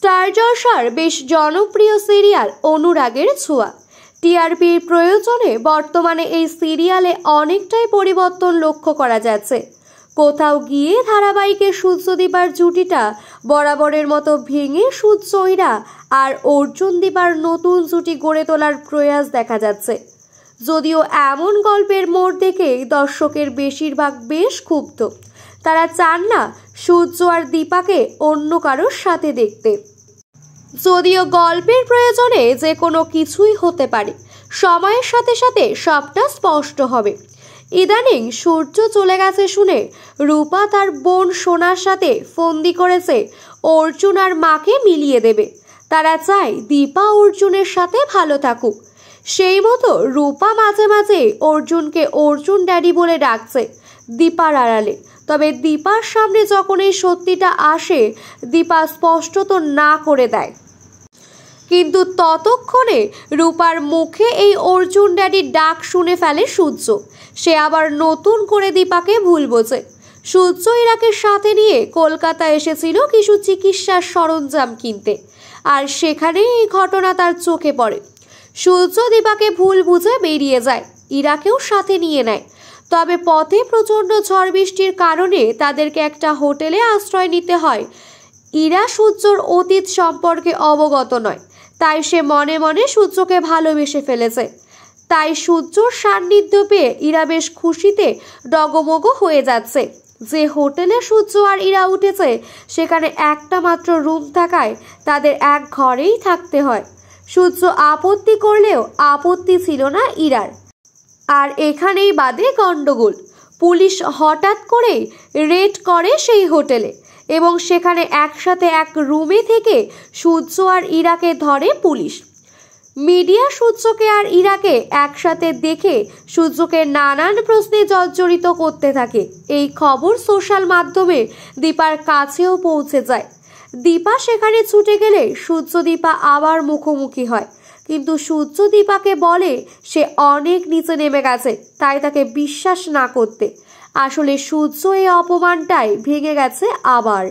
Star জলসার বেশ জনপ্রিয় সিরিয়াল অনুরাগের ছোঁয়া। টিআরপির প্রয়োজনে বর্তমানে এই সিরিয়ালে অনেকটাই পরিবর্তন লক্ষ্য করা যাচ্ছে। কোথাও গিয়ে ধারাবাহিকের সূর্যদীপার জুটিটা বরাবরের মতো ভেঙে সূর্যইরা আর অর্জুনদীপার নতুন জুটি গড়ে তোলার প্রয়াস দেখা যাচ্ছে। যদিও এমন গল্পের মোড় দেখে দর্শকের বেশিরভাগ বেশ ক্ষুব্ধ। তারা চান না সূর্য আর দীপাকে অন্য কারোর সাথে দেখতে। যদিও গল্পের প্রয়োজনে যে কোনো কিছুই হতে পারে, সময়ের সাথে সাথে সবটা স্পষ্ট হবে। ইদানিং সূর্য চলে গেছে শুনে রূপা তার বোন সোনার সাথে ফন্দি করেছে অর্জুন আর মাকে মিলিয়ে দেবে। তারা চায় দীপা অর্জুনের সাথে ভালো থাকুক। সেই মতো রূপা মাঝে মাঝে অর্জুনকে অর্জুন ড্যাডি বলে ডাকছে দীপার আড়ালে। তবে দীপার সামনে যখন এই সত্যিটা আসে, দীপা স্পষ্টত না করে দেয়। কিন্তু ততক্ষণে রূপার মুখে এই অর্জুন ড্যাডির ডাক শুনে ফেলে সূর্য। সে আবার নতুন করে দীপাকে ভুল বোঝে। সূর্য ইরাকে সাথে নিয়ে কলকাতা এসেছিল কিছু চিকিৎসার সরঞ্জাম কিনতে, আর সেখানে এই ঘটনা তার চোখে পড়ে। সূর্য দীপাকে ভুল বুঝে বেরিয়ে যায়, ইরাকেও সাথে নিয়ে নেয়। তবে পথে প্রচণ্ড ঝড় বৃষ্টির কারণে তাদেরকে একটা হোটেলে আশ্রয় নিতে হয়। ইরা সূর্যর অতীত সম্পর্কে অবগত নয়, তাই সে মনে মনে সূর্যকে ভালোবেসে ফেলেছে। তাই সূর্যর সান্নিধ্য পেয়ে ইরা বেশ খুশিতে ডগমগ হয়ে যাচ্ছে। যে হোটেলে সূর্য আর ইরা উঠেছে সেখানে একটা মাত্র রুম থাকায় তাদের এক ঘরেই থাকতে হয়। সূর্য আপত্তি করলেও আপত্তি ছিল না ইরার। আর এখানেই বাধে গন্ডগোল। পুলিশ হঠাৎ করেই রেড করে সেই হোটেলে এবং সেখানে একসাথে এক রুমে থেকে সূর্য আর ইরাকে ধরে পুলিশ। মিডিয়া সূর্যকে আর ইরাকে একসাথে দেখে সূর্যকে নানান প্রশ্নে জর্জরিত করতে থাকে। এই খবর সোশ্যাল মাধ্যমে দীপার কাছেও পৌঁছে যায়। দীপা সেখানে ছুটে গেলে সূর্য দীপা আবার মুখোমুখি হয়, কিন্তু সূর্য দীপাকে বলে সে অনেক নিচে নেমে গেছে, তাই তাকে বিশ্বাস না করতে। আসলে সূর্য এই অপমানটাই ভেঙে গেছে আবার।